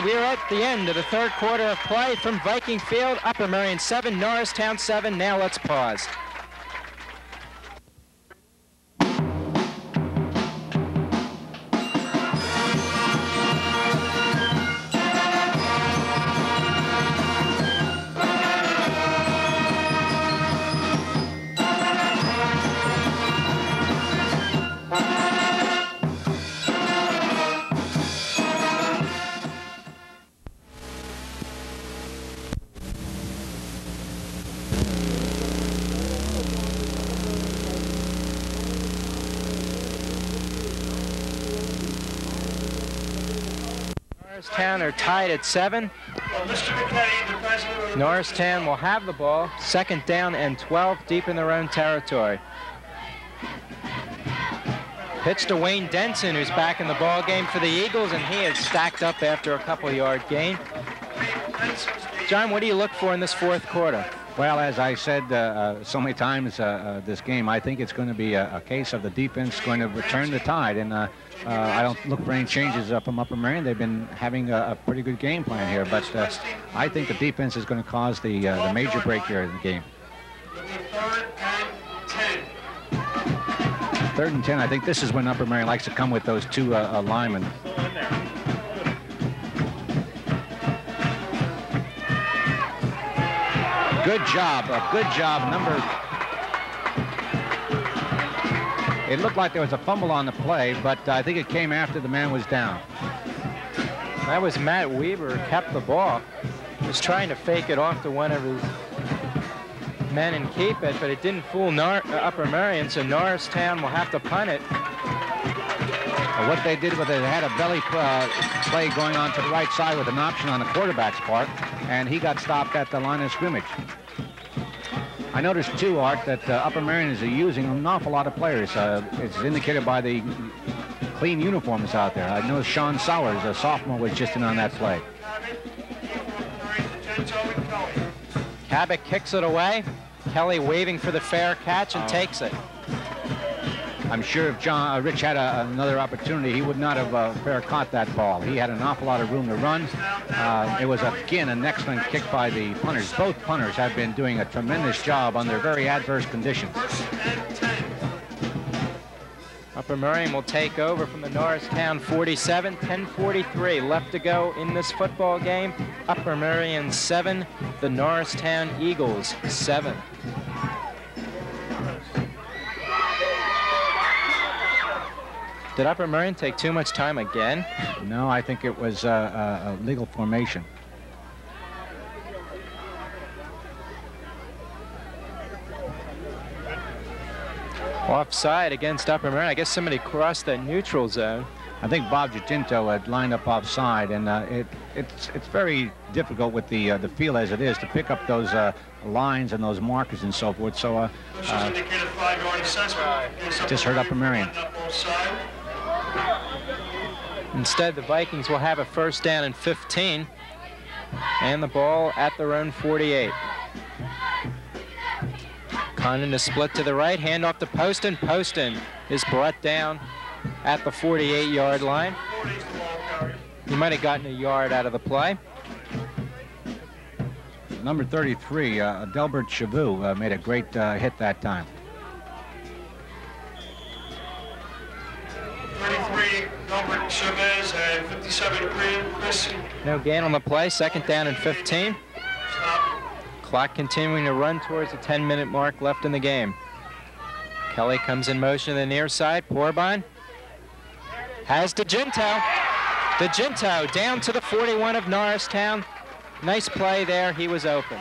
We are at the end of the third quarter of play from Viking Field. Upper Merion 7, Norristown 7. Now let's pause. Norristown are tied at 7. Norristown will have the ball. Second down and 12 deep in their own territory. Pitch to Wayne Denson, who's back in the ball game for the Eagles, and he is stacked up after a couple-yard gain. John, what do you look for in this fourth quarter? Well, as I said so many times this game, I think it's going to be a case of the defense going to return the tide, and I don't look for any changes from Upper Merion. They've been having a pretty good game plan here, but I think the defense is going to cause the major break here in the game. Third and 10. I think this is when Upper Merion likes to come with those two linemen. Good job, It looked like there was a fumble on the play, but I think it came after the man was down. That was Matt Weaver, who kept the ball. Was trying to fake it off to one of his men and keep it, but it didn't fool Upper Merion, so Norristown will have to punt it. What they did was they had a belly play going on to the right side with an option on the quarterback's part, and he got stopped at the line of scrimmage. I noticed, too, Art, that Upper Merion is using an awful lot of players. It's indicated by the clean uniforms out there. I noticed Sean Sowers, a sophomore, was just in on that play. Cabot kicks it away. Kelly waving for the fair catch and takes it. I'm sure if Rich had another opportunity, he would not have fair caught that ball. He had an awful lot of room to run. It was, again, an excellent kick by the punters. Both punters have been doing a tremendous job under very adverse conditions. Upper Merion will take over from the Norristown 47. 10:43 left to go in this football game. Upper Merion 7, the Norristown Eagles 7. Did Upper Merion take too much time again? No, I think it was a legal formation. Offside against Upper Merion. I guess somebody crossed that neutral zone. I think Bob Jacinto had lined up offside, and it's very difficult with the field as it is to pick up those lines and those markers and so forth. So just hurt Upper Merion. Instead, the Vikings will have a first down and 15, and the ball at their own 48. Condon is split to the right, hand off to Poston. Poston is brought down at the 48-yard line. He might have gotten a yard out of the play. Number 33, Delbert Chavou, made a great hit that time. 33, Delbert Chavez, and 57, Chris. No gain on the play, second down and 15. Stop. Clock continuing to run towards the 10-minute mark left in the game. Kelly comes in motion to the near side. Porbon has DeGinto. DeGinto down to the 41 of Norristown. Nice play there. He was open.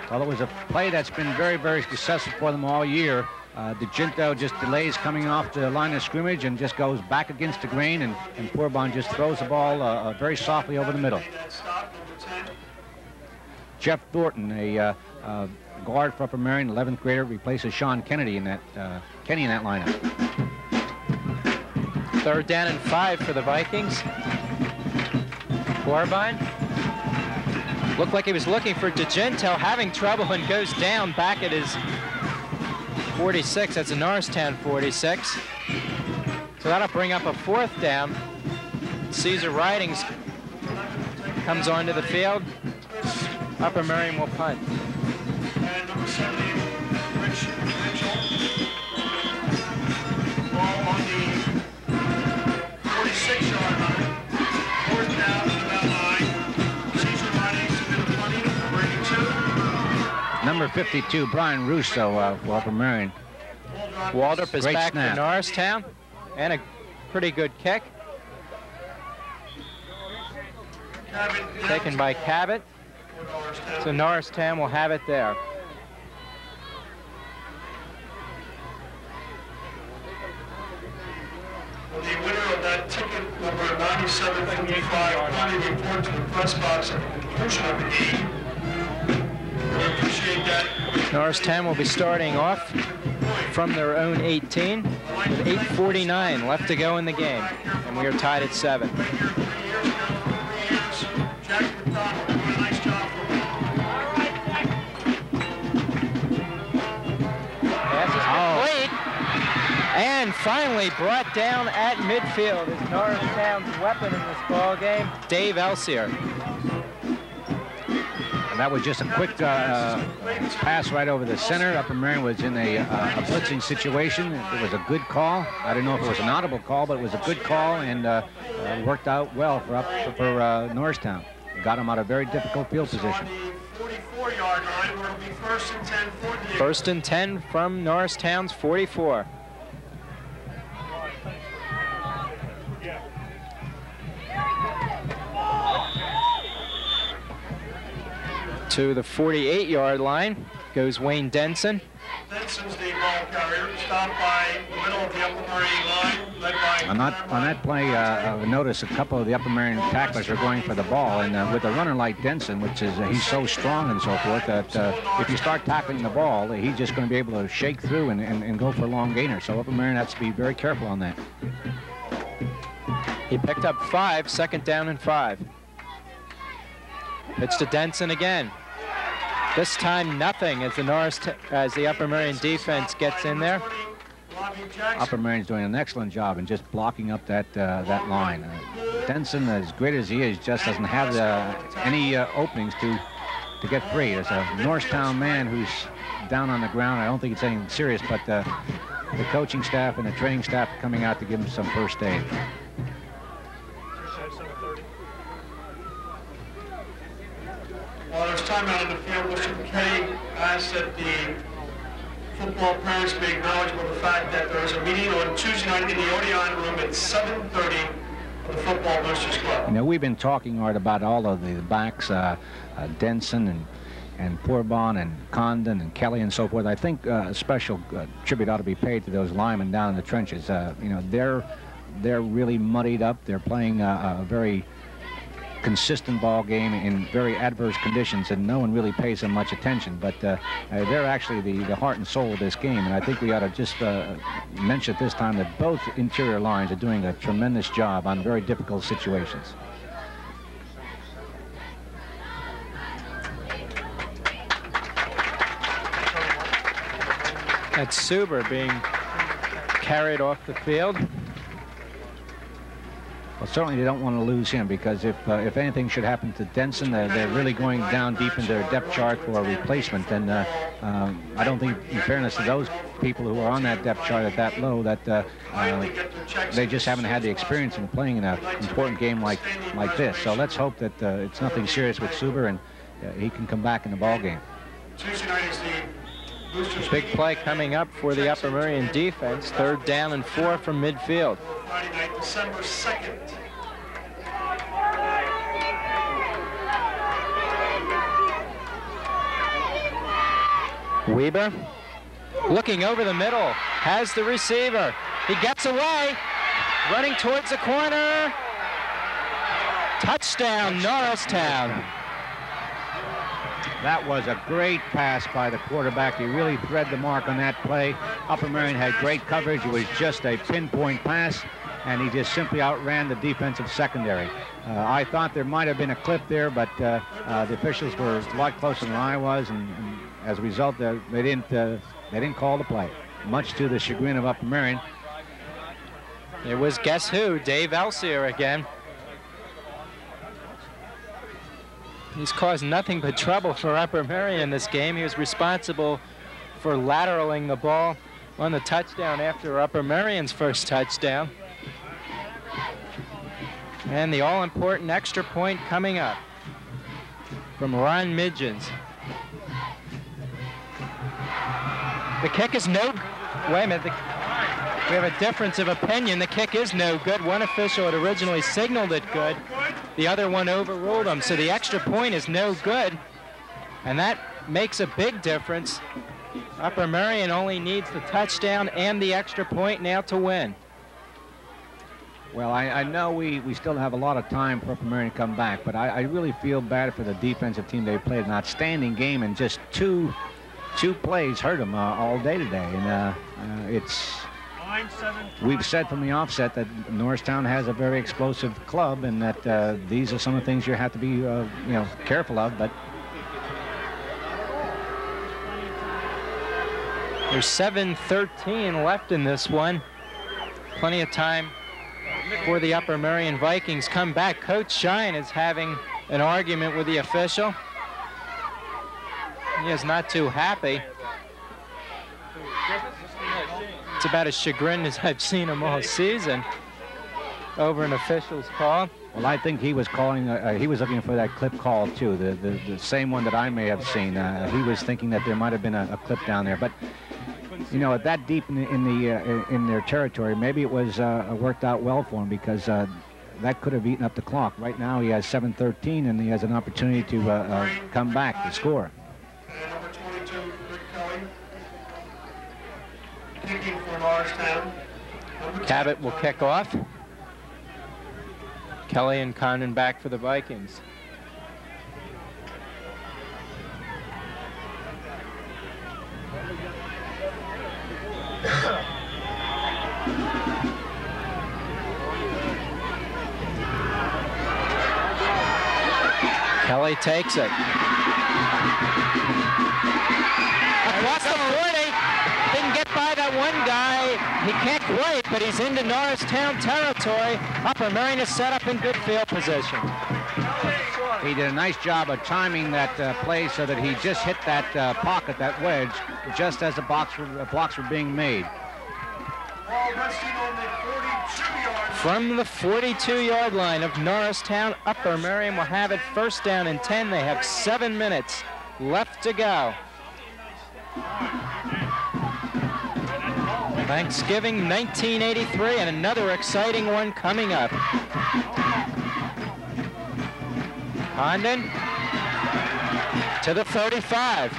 Well, it was a play that's been very, very successful for them all year. DeGinto just delays coming off the line of scrimmage and just goes back against the grain, and Porbon just throws the ball very softly over the middle. Jeff Thornton, a guard for Upper Merion, 11th grader, replaces Sean Kennedy in that lineup. Third down and 5 for the Vikings. Porbon looked like he was looking for DeGinto, having trouble, and goes down back at his 46. That's a Norristown 46. So that'll bring up a fourth down. Caesar Ridings comes onto the field. Upper Merion will punt. And number 70, Mitchell. Ball on the 46-yard line. Fourth down to the line. Caesar running to the 20, number 82. Number 52, Brian Russo for Upper Merion. Waldrop is Great back snap. for Norristown, and a pretty good kick. Taken by Cabot. So Norristown will have it there. The winner of that ticket, number 9755, kindly report to the press box at the conclusion of the game. We appreciate that. Norristown will be starting off from their own 18 with 8:49 left to go in the game, and we are tied at 7. Jack McDonald doing a nice job for me. Pass is complete, and finally brought down at midfield is Norristown's weapon in this ball game, Dave Elsier. And that was just a quick pass right over the center. Upper Merion was in a blitzing situation. It was a good call. I don't know if it was an audible call, but it was a good call, and worked out well for Norristown. Got him out of a very difficult field position. 44-yard line, where it'll be first and 10 for the First and 10 from Norristown's 44. To the 48-yard line goes Wayne Denson. Denson's the ball carrier, stopped by the middle of the Upper Merion line, led by... On that play, notice a couple of the Upper Merion tacklers are going for the ball, and with a runner like Denson, which is he's so strong and so forth, that if you start tackling the ball, he's just going to be able to shake through and go for a long gainer. So Upper Merion has to be very careful on that. He picked up 5, second down and 5. Pitch to Denson again. This time nothing as the Upper Merion defense gets in there. Upper Merion's doing an excellent job in just blocking up that line. Denson, as great as he is, just doesn't have any openings to get free. There's a Norristown man who's down on the ground. I don't think it's anything serious, but the coaching staff and the training staff are coming out to give him some first aid. While there's time out on the field, Mr. McKay asked that the football parents be acknowledgeable of the fact that there is a meeting on Tuesday night in the Odeon room at 7:30 of the Football Boosters Club. You know, we've been talking, Art, about all of the backs, Denson and Pourbon and Condon and Kelly and so forth. I think a special tribute ought to be paid to those linemen down in the trenches. You know, they're really muddied up. They're playing a very consistent ball game in very adverse conditions, and no one really pays them much attention, but they're actually the heart and soul of this game, and I think we ought to just mention at this time that both interior lines are doing a tremendous job on very difficult situations. That's Suber being carried off the field. Well, certainly they don't want to lose him, because if anything should happen to Denson, they're really going down deep into their depth chart for a replacement. And I don't think, in fairness to those people who are on that depth chart at that low, that they just haven't had the experience in playing in an important game like this. So let's hope that it's nothing serious with Suber, and he can come back in the ball game. Tuesday night is the Boosters. Big play coming up for the Upper Merion defense. 3rd down and 4 from midfield. Friday night, December 2nd. Weber looking over the middle, has the receiver. He gets away, running towards the corner. Touchdown, Norristown. That was a great pass by the quarterback. He really thread the mark on that play. Upper Merion had great coverage. It was just a pinpoint pass, and he just simply outran the defensive secondary. I thought there might have been a clip there, but the officials were a lot closer than I was, and as a result, they didn't call the play, much to the chagrin of Upper Merion. It was guess who? Dave Elsier again. He's caused nothing but trouble for Upper Merion this game. He was responsible for lateraling the ball on the touchdown after Upper Merion's first touchdown. And the all-important extra point coming up from Ron Midgens. The kick is no... Wait a minute. We have a difference of opinion. The kick is no good. One official had originally signaled it good. The other one overruled him. So the extra point is no good. And that makes a big difference. Upper Merion only needs the touchdown and the extra point now to win. Well, I know we still have a lot of time for Upper Merion to come back, but I really feel bad for the defensive team. They played an outstanding game, and just two plays hurt them all day today. And we've said from the offset that Norristown has a very explosive club, and that these are some of the things you have to be careful of. But there's 7:13 left in this one. Plenty of time for the Upper Merion Vikings come back. Coach Shine is having an argument with the official. He is not too happy. It's about as chagrined as I've seen him all season over an official's call. Well, I think he was calling. He was looking for that clip call too, the same one that I may have seen. He was thinking that there might have been a clip down there, but you know, that deep in their territory, maybe it was worked out well for him, because that could have eaten up the clock. Right now, he has 7:13, and he has an opportunity to come back to score. And number 22, Rick Kelly, kicking for Norristown. Cabot will kick off. Kelly and Condon back for the Vikings. Kelly takes it. Across the 40. Didn't get by that one guy. He can't quite, but he's into Norristown territory. Upper Merion is set up in good field position. He did a nice job of timing that play so that he just hit that pocket, that wedge, just as the blocks were being made. From the 42-yard line of Norristown, Upper Merion will have it first down and 10. They have 7 minutes left to go. Thanksgiving 1983, and another exciting one coming up. Condon to the 35.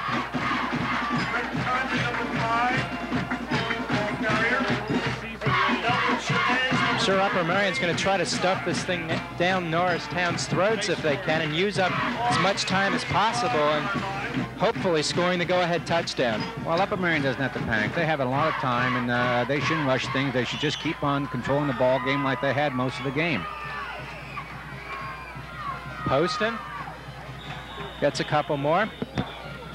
I'm sure Upper Merion's going to try to stuff this thing down Norristown's throats if they can, and use up as much time as possible, and hopefully scoring the go-ahead touchdown. Well, Upper Merion doesn't have to panic. They have a lot of time, and they shouldn't rush things. They should just keep on controlling the ball game like they had most of the game. Poston gets a couple more.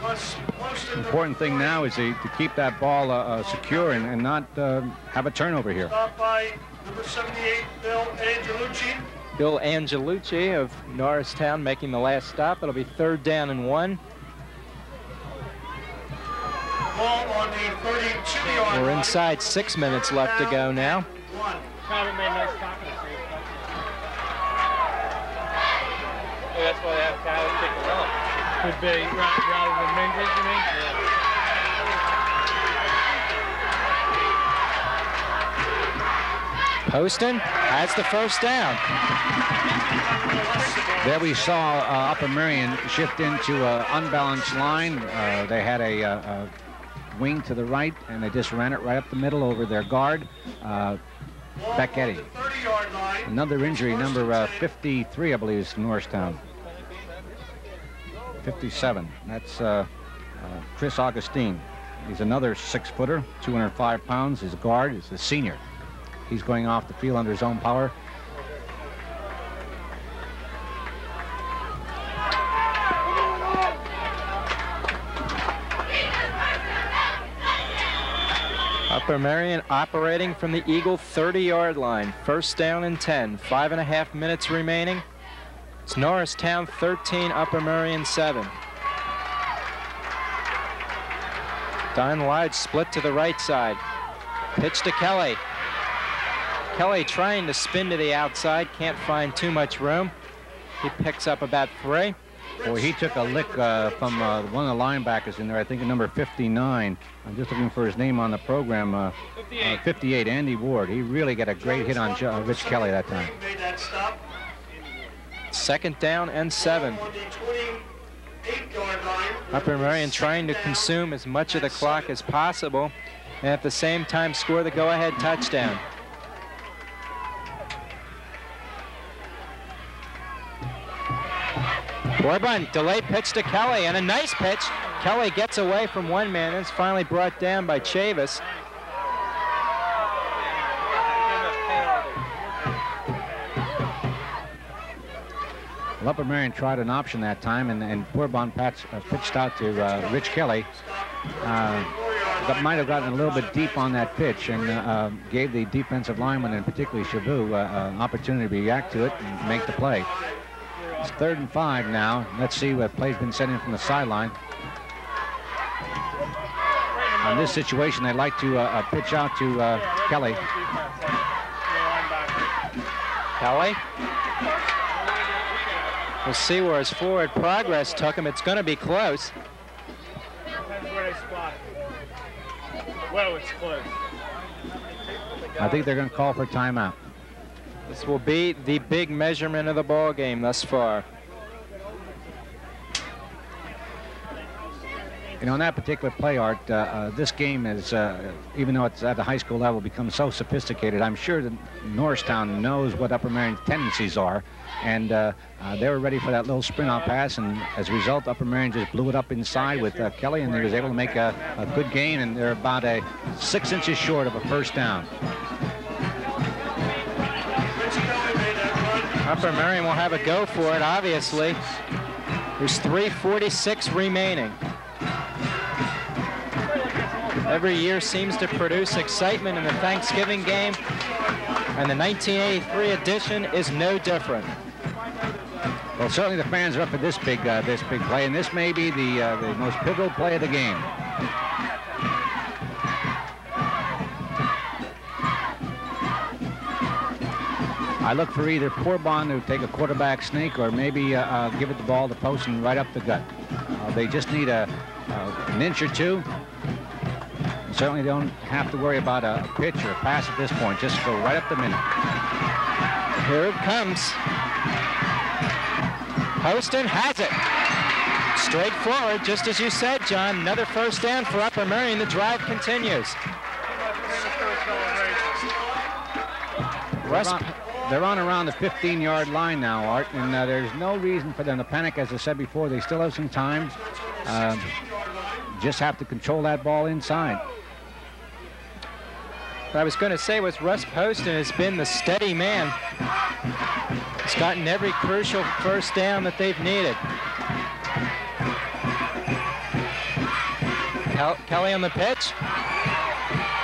The important thing now is to keep that ball secure and not have a turnover here. Stop by number 78, Bill Angelucci. Bill Angelucci of Norristown making the last stop. It'll be 3rd down and 1. Ball on the 32-yard line. We're inside 6 minutes left to go now. That's why they have Kyle kick it up. Could be rather than Mingus, you mean? Yeah. Poston has the first down. There we saw Upper Merion shift into an unbalanced line. They had a wing to the right, and they just ran it right up the middle over their guard, Becketti. Another injury, number 53, I believe, is Norristown. 57. That's Chris Augustine. He's another 6-footer, 205 pounds. His guard is a senior. He's going off the field under his own power. Upper Merion operating from the Eagle 30-yard line. First down and 10. 5.5 minutes remaining. It's Norristown 13, Upper Merion 7. Don Lodge split to the right side. Pitch to Kelly. Kelly trying to spin to the outside, can't find too much room. He picks up about 3. Boy, he took a lick from one of the linebackers in there, I think number 59. I'm just looking for his name on the program. 58, Andy Ward. He really got a great hit on Rich Kelly that time. 2nd down and 7. Upper Merion trying to consume as much of the clock as possible and at the same time score the go-ahead touchdown. Corbin, delay pitch to Kelly, and a nice pitch. Kelly gets away from one man and is finally brought down by Chavis. Well, Upper Merion tried an option that time, and Corbin pitched out to Rich Kelly. That might have gotten a little bit deep on that pitch and gave the defensive lineman, and particularly Chabot, an opportunity to react to it and make the play. It's 3rd and 5 now. Let's see what play's been sent in from the sideline. In this situation, they'd like to pitch out to Kelly. Kelly. We'll see where his forward progress took him. It's going to be close. Depends where they spot it. Whoa, it's close. I think they're going to call for timeout. This will be the big measurement of the ball game thus far. You know, in that particular play, Art, this game is, even though it's at the high school level, become so sophisticated. I'm sure that Norristown knows what Upper Merion's tendencies are, and they were ready for that little sprint-out pass, and as a result, Upper Merion just blew it up inside with Kelly, and he was able to make a good gain, and they're about 6 inches short of a 1st down. Upper Merion will have a go for it, obviously. There's 3:46 remaining. Every year seems to produce excitement in the Thanksgiving game, and the 1983 edition is no different. Well, certainly the fans are up for this big play, and this may be the most pivotal play of the game. I look for either Corbin to take a quarterback sneak or maybe give it the ball to post and right up the gut. They just need an inch or two. Certainly don't have to worry about a pitch or a pass at this point. Just go right up the middle. Here it comes. Poston has it. Straight forward, just as you said, John. Another 1st down for Upper Merion. The drive continues. They're on around the 15-yard line now, Art, and there's no reason for them to panic. As I said before, they still have some time. Just have to control that ball inside. What I was going to say was Russ Poston has been the steady man. He's gotten every crucial 1st down that they've needed. Kelly on the pitch.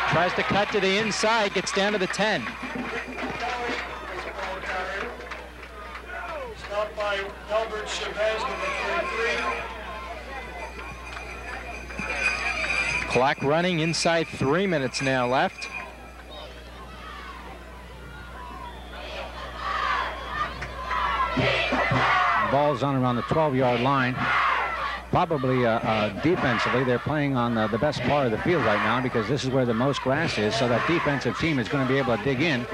Tries to cut to the inside, gets down to the 10. Stopped by Albert Chavez, number 33. Clock running inside 3 minutes now left. Ball's on around the 12-yard line. Probably defensively, they're playing on the best part of the field right now because this is where the most grass is, so that defensive team is going to be able to dig in.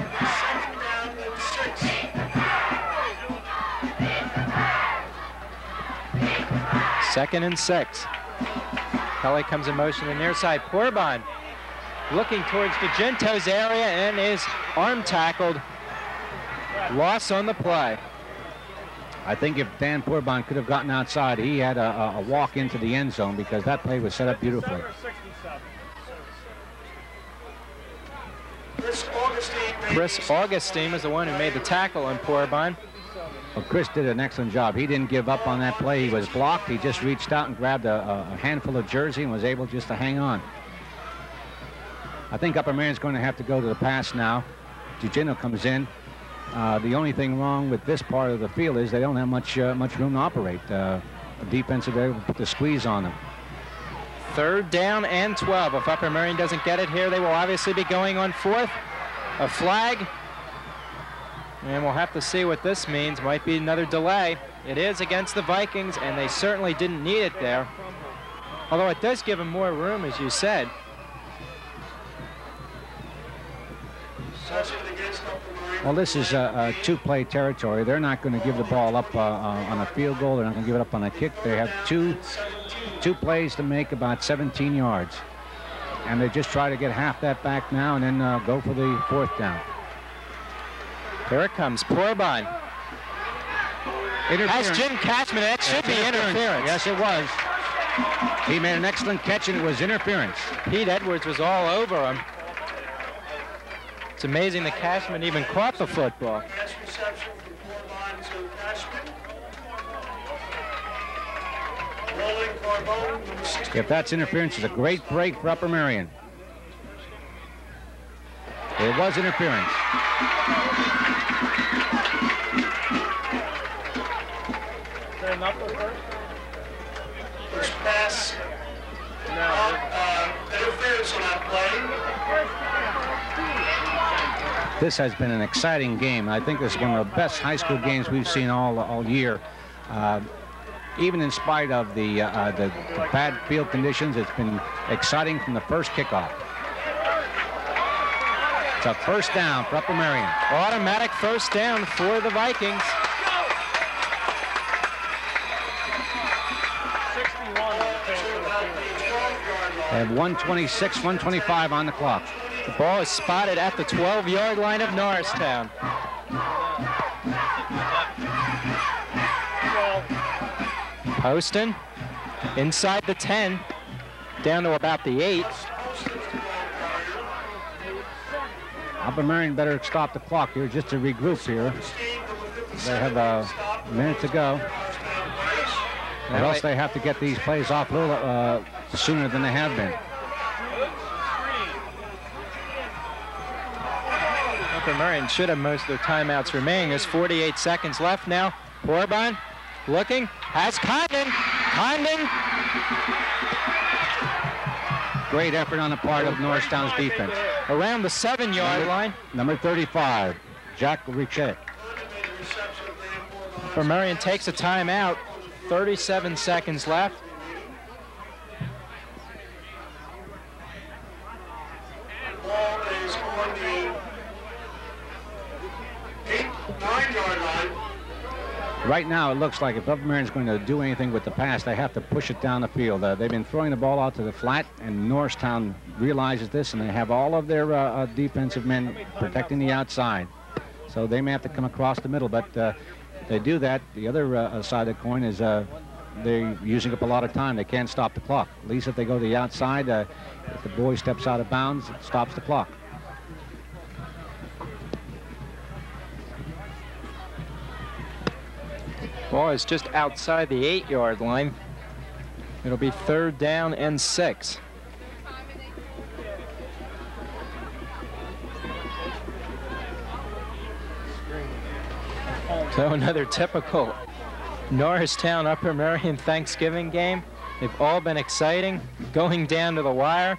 Second and 6. Kelly comes in motion to the near side. Corbin looking towards DeGento's area and is arm tackled. Loss on the play. I think if Dan Corbin could have gotten outside, he had a walk into the end zone because that play was set up beautifully. Chris Augustine was the one who made the tackle on Corbin. Well, Chris did an excellent job. He didn't give up on that play. He was blocked. He just reached out and grabbed a handful of jersey and was able just to hang on. I think Upper Merion's going to have to go to the pass now. DeGento comes in. The only thing wrong with this part of the field is they don't have much room to operate. Defensive, they're able to put the squeeze on them. 3rd down and 12. If Upper Merion doesn't get it here, they will obviously be going on 4th. A flag. And we'll have to see what this means. Might be another delay. It is against the Vikings, and they certainly didn't need it there. Although it does give them more room, as you said. Well, this is a two-play territory. They're not going to give the ball up on a field goal. They're not going to give it up on a kick. They have two plays to make, about 17 yards. And they just try to get half that back now and then go for the 4th down. Here it comes, Porbon. As Jim Cashman, that should be interference. Yes, it was. He made an excellent catch, and it was interference. Pete Edwards was all over him. It's amazing that Cashman even caught the football. If that's interference, it's a great break for Upper Merion. It was interference. First pass. Interference on that play. This has been an exciting game. I think this is one of the best high school games we've seen all year. Even in spite of the bad field conditions, it's been exciting from the first kickoff. It's a 1st down for Upper Merion. Automatic 1st down for the Vikings. They have 1:26, 1:25 on the clock. The ball is spotted at the 12-yard line of Norristown. Poston inside the 10, down to about the 8. Upper Merion better stop the clock here just to regroup here. They have a minute to go. Or else they have to get these plays off a little sooner than they have been. Upper Merion should have most of their timeouts remaining. There's 48 seconds left now. Porbon looking, has Condon. Condon. Great effort on the part of Norristown's defense. Around the 7-yard line. Number 35, Jack Richet. Upper Merion takes a timeout. 37 seconds left. Ball is on the 9-yard line. Right now, it looks like if Upper Merion's going to do anything with the pass, they have to push it down the field. They've been throwing the ball out to the flat, and Norristown realizes this, and they have all of their defensive men protecting the outside. So they may have to come across the middle, but they do that. The other side of the coin is they're using up a lot of time. They can't stop the clock. At least if they go to the outside, if the boy steps out of bounds, it stops the clock. Ball is just outside the 8-yard line. It'll be 3rd down and 6. So another typical Norristown Upper Merion Thanksgiving game. They've all been exciting, going down to the wire.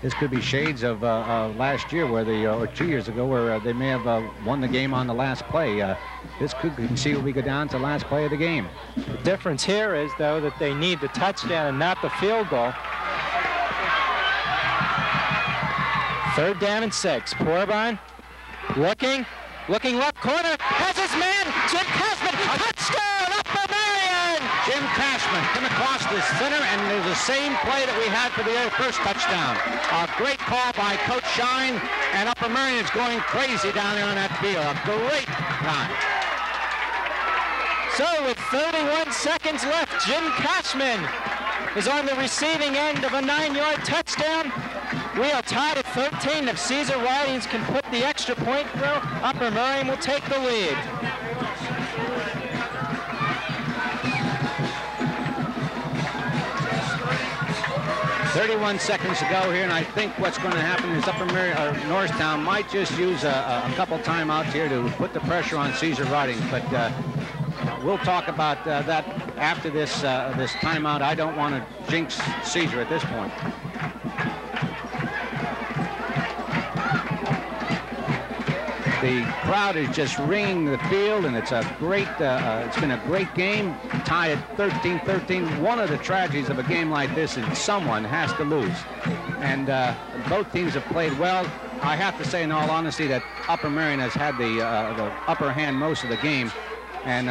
This could be shades of last year, where or 2 years ago, where they may have won the game on the last play. This could conceivably go down to the last play of the game. The difference here is, though, that they need the touchdown and not the field goal. 3rd down and 6. Porbon looking left corner, has his man, Jim Cashman, touchdown, Upper Merion! Jim Cashman come across the center, and there's the same play that we had for the first touchdown. A great call by Coach Shine, and Upper Merion is going crazy down there on that field. A great time. So with 31 seconds left, Jim Cashman is on the receiving end of a 9-yard touchdown. We are tied at 13. If Caesar Ridings can put the extra point through, Upper Merion will take the lead. 31 seconds to go here, and I think what's going to happen is Norristown might just use a couple timeouts here to put the pressure on Caesar Ridings, but we'll talk about that after this this timeout. I don't want to jinx Caesar at this point. The crowd is just ringing the field, and it's a great. It's been a great game. Tied at 13-13. One of the tragedies of a game like this is someone has to lose, and both teams have played well. I have to say, in all honesty, that Upper Merion has had the upper hand most of the game, and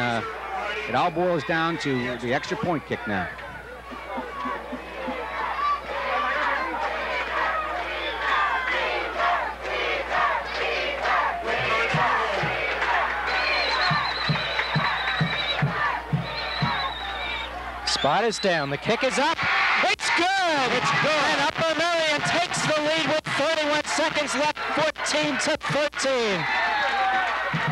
it all boils down to the extra point kick now. Spot is down. The kick is up. It's good. It's good. And Upper Merion takes the lead with 31 seconds left, 14-13.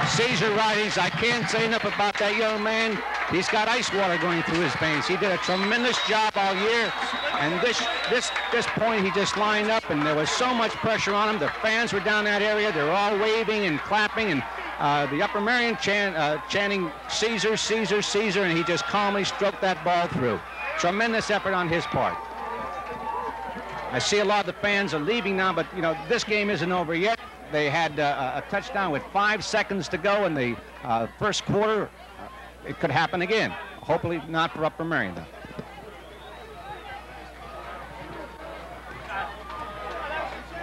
Caesar Ridings, I can't say enough about that young man. He's got ice water going through his veins. He did a tremendous job all year. And this point, he just lined up, and there was so much pressure on him. The fans were down that area. They were all waving and clapping, and the Upper Merion chanting Caesar, Caesar, Caesar, and he just calmly stroked that ball through. Tremendous effort on his part. I see a lot of the fans are leaving now, but, you know, this game isn't over yet. They had a touchdown with 5 seconds to go in the first quarter. It could happen again. Hopefully not for Upper Merion, though.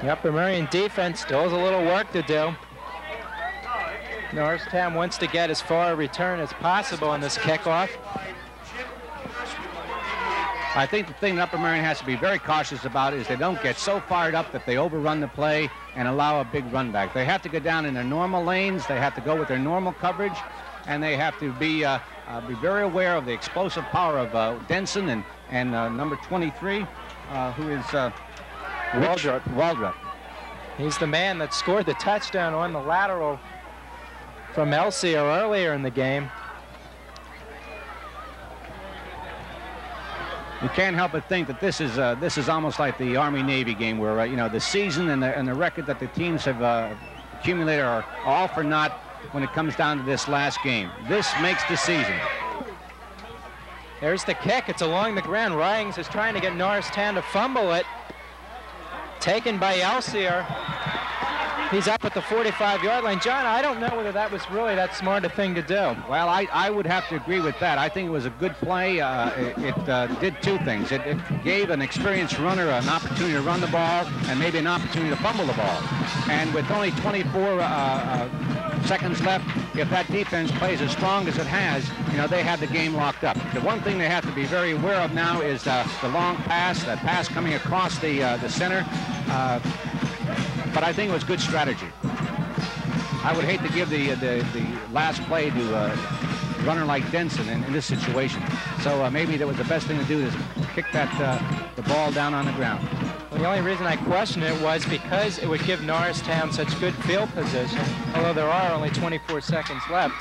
The Upper Merion defense still has a little work to do. Norristown wants to get as far a return as possible on this kickoff. I think the thing that Upper Merion has to be very cautious about is they don't get so fired up that they overrun the play and allow a big run back. They have to go down in their normal lanes. They have to go with their normal coverage, and they have to be very aware of the explosive power of Denson and number 23, who is Waldrop. He's the man that scored the touchdown on the lateral from Elsier earlier in the game. You can't help but think that this is almost like the Army-Navy game, where you know, the season and the record that the teams have accumulated are all for naught when it comes down to this last game. This makes the season. There's the kick. It's along the ground. Ridings is trying to get Norristown to fumble it. Taken by Elsier. He's up at the 45-yard line. John, I don't know whether that was really that smart a thing to do. Well, I would have to agree with that. I think it was a good play. It did two things. It gave an experienced runner an opportunity to run the ball and maybe an opportunity to fumble the ball. And with only 24 seconds left, if that defense plays as strong as it has, you know, they have the game locked up. The one thing they have to be very aware of now is the long pass, that pass coming across the center. But I think it was good strategy. I would hate to give the last play to a runner like Denson in this situation. So maybe that was the best thing to do, is kick the ball down on the ground. Well, the only reason I question it was because it would give Norristown such good field position, although there are only 24 seconds left.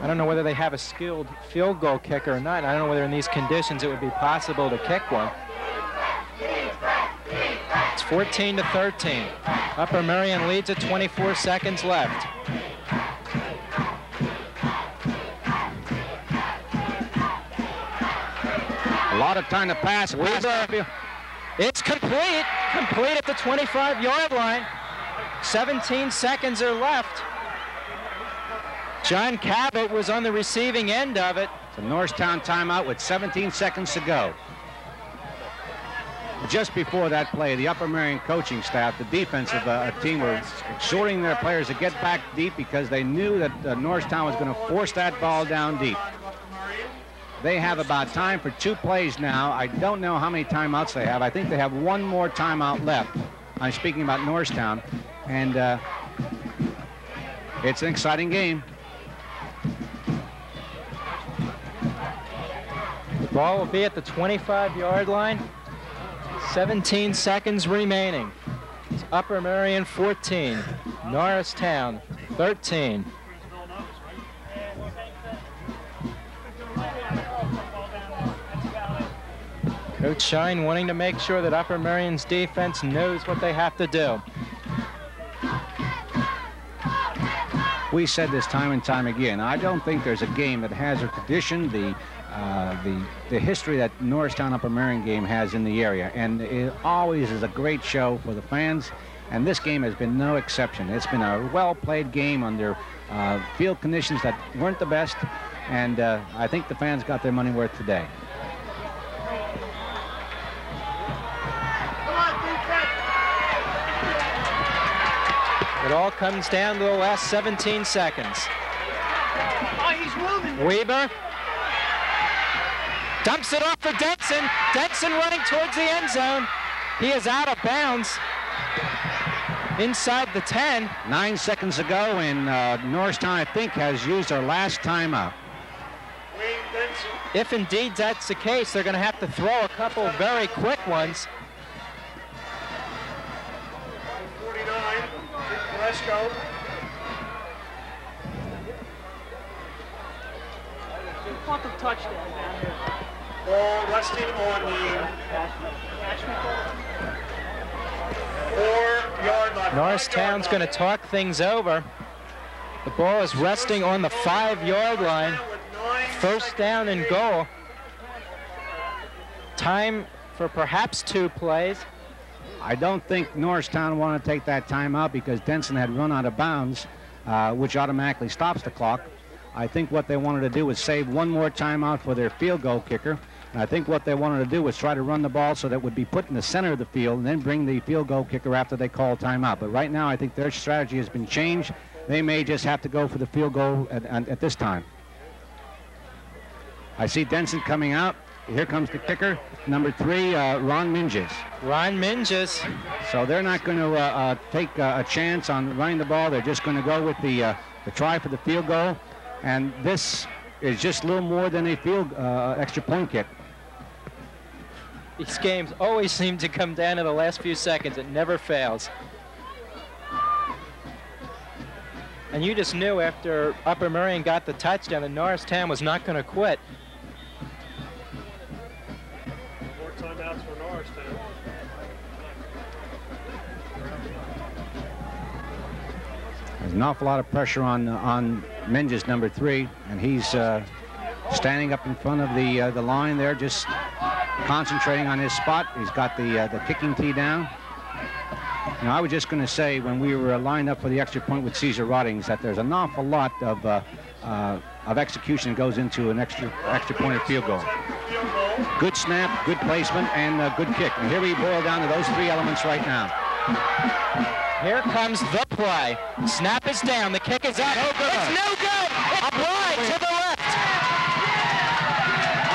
I don't know whether they have a skilled field goal kicker or not. I don't know whether in these conditions it would be possible to kick one. It's 14-13. Upper Merion leads at 24 seconds left. A lot of time to pass. Weber. It's complete. Complete at the 25-yard line. 17 seconds are left. John Cabot was on the receiving end of it. It's a Norristown timeout with 17 seconds to go. Just before that play, the Upper Merion coaching staff, the defensive team, were exhorting their players to get back deep because they knew that Norristown was going to force that ball down deep. They have about time for 2 plays now. I don't know how many timeouts they have. I think they have 1 more timeout left. I'm speaking about Norristown. And it's an exciting game. The ball will be at the 25-yard line. 17 seconds remaining. It's Upper Merion 14, Norristown 13. Coach Shine wanting to make sure that Upper Merion's defense knows what they have to do. We said this time and time again. I don't think there's a game that has a tradition, the history that Norristown Upper Merion game has in the area, and it always is a great show for the fans. And this game has been no exception. It's been a well-played game under field conditions that weren't the best, and I think the fans got their money worth today. It all comes down to the last 17 seconds. Weber dumps it off for Denson. Denson running towards the end zone. He is out of bounds inside the 10. 9 seconds ago, and Norristown, I think, has used their last timeout. If indeed that's the case, they're going to have to throw a couple very quick ones. 49, let's go. Caught the touchdown down here. Ball resting on the 4-yard line. Norristown's going to talk things over. The ball is resting on the 5-yard line. First down and goal. Time for perhaps 2 plays. I don't think Norristown wanted to take that timeout because Denson had run out of bounds, which automatically stops the clock. I think what they wanted to do was save one more timeout for their field goal kicker. And I think what they wanted to do was try to run the ball so that it would be put in the center of the field and then bring the field goal kicker after they call timeout. But right now, I think their strategy has been changed. They may just have to go for the field goal at this time. I see Denson coming out. Here comes the kicker, number 3, Ron Minges. Ron Minges. So they're not going to take a chance on running the ball. They're just going to go with the try for the field goal. And this is just a little more than a extra point kick. These games always seem to come down to the last few seconds. It never fails. And you just knew after Upper Merion got the touchdown that Norristown was not going to quit. More timeouts for Norristown. There's an awful lot of pressure on Minges, number 3, and he's standing up in front of the line there, just concentrating on his spot. He's got the kicking tee down. You know, I was just going to say when we were lined up for the extra point with Caesar Roddings that there's an awful lot of execution that goes into an extra point or field goal. Good snap, good placement, and good kick. And here we boil down to those 3 elements right now. Here comes the play. Snap is down. The kick is out. It's no good. It's wide to the left.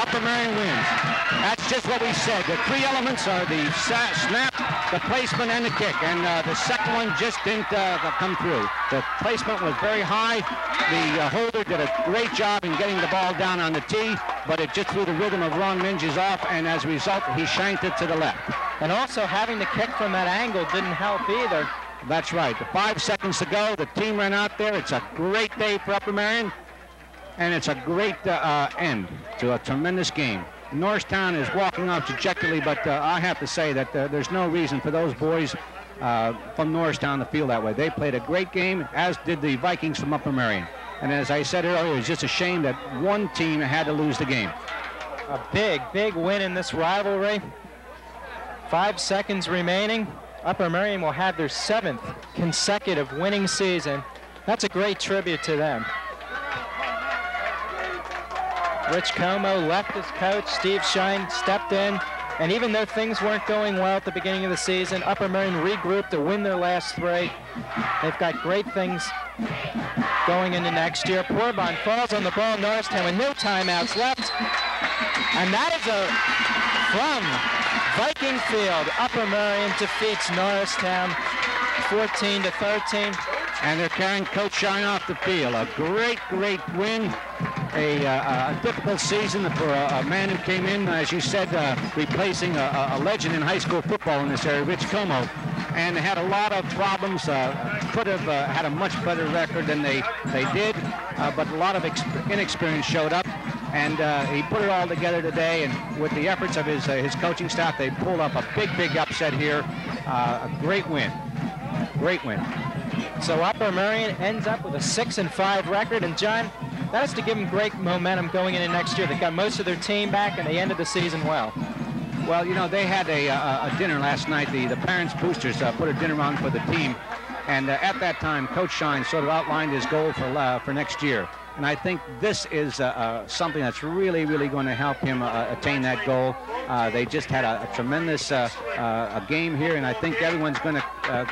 Upper Merion wins. That's just what we said. The 3 elements are the snap, the placement, and the kick. And the second one just didn't come through. The placement was very high. The holder did a great job in getting the ball down on the tee, but it just threw the rhythm of Ron Minges off, and as a result, he shanked it to the left. And also having the kick from that angle didn't help either. That's right. 5 seconds to go. The team ran out there. It's a great day for Upper Merion, and it's a great end to a tremendous game. Norristown is walking off dejectedly, but I have to say that there's no reason for those boys from Norristown to feel that way. They played a great game, as did the Vikings from Upper Merion. And as I said earlier, it's just a shame that one team had to lose the game. A big, big win in this rivalry. 5 seconds remaining. Upper Merion will have their 7th consecutive winning season. That's a great tribute to them. Rich Como left as coach. Steve Shine stepped in. And even though things weren't going well at the beginning of the season, Upper Merion regrouped to win their last 3. They've got great things going into next year. Porbon falls on the ball. Norristown with no timeouts left. And that is from Viking Field. Upper Merion defeats Norristown 14-13. And they're carrying Coach Shine off the field. A great, great win. A difficult season for a man who came in, as you said, replacing a legend in high school football in this area, Rich Como. And they had a lot of problems. Could have had a much better record than they did, but a lot of inexperience showed up. And he put it all together today, and with the efforts of his coaching staff, they pulled up a big upset here. A great win. Great win. So Upper Merion ends up with a 6-5 record, and John, that has to give them great momentum going into next year. They got most of their team back, and they ended the season well. Well, you know, they had a dinner last night. The parents' boosters put a dinner on for the team, and at that time, Coach Shine sort of outlined his goal for next year. And I think this is something that's really going to help him attain that goal. They just had a tremendous a game here, and I think everyone's going to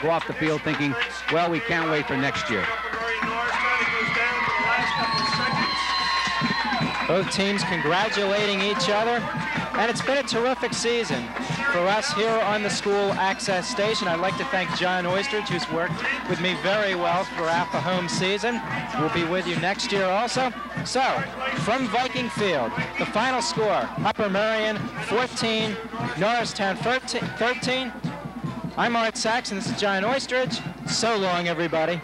go off the field thinking, well, we can't wait for next year. Both teams congratulating each other, and it's been a terrific season for us here on the school access station. I'd like to thank John Oystridge, who's worked with me very well throughout the home season. We'll be with you next year also. So, from Viking Field, the final score, Upper Merion 14, Norristown 13. I'm Art Sachs, and this is John Oystridge. So long, everybody.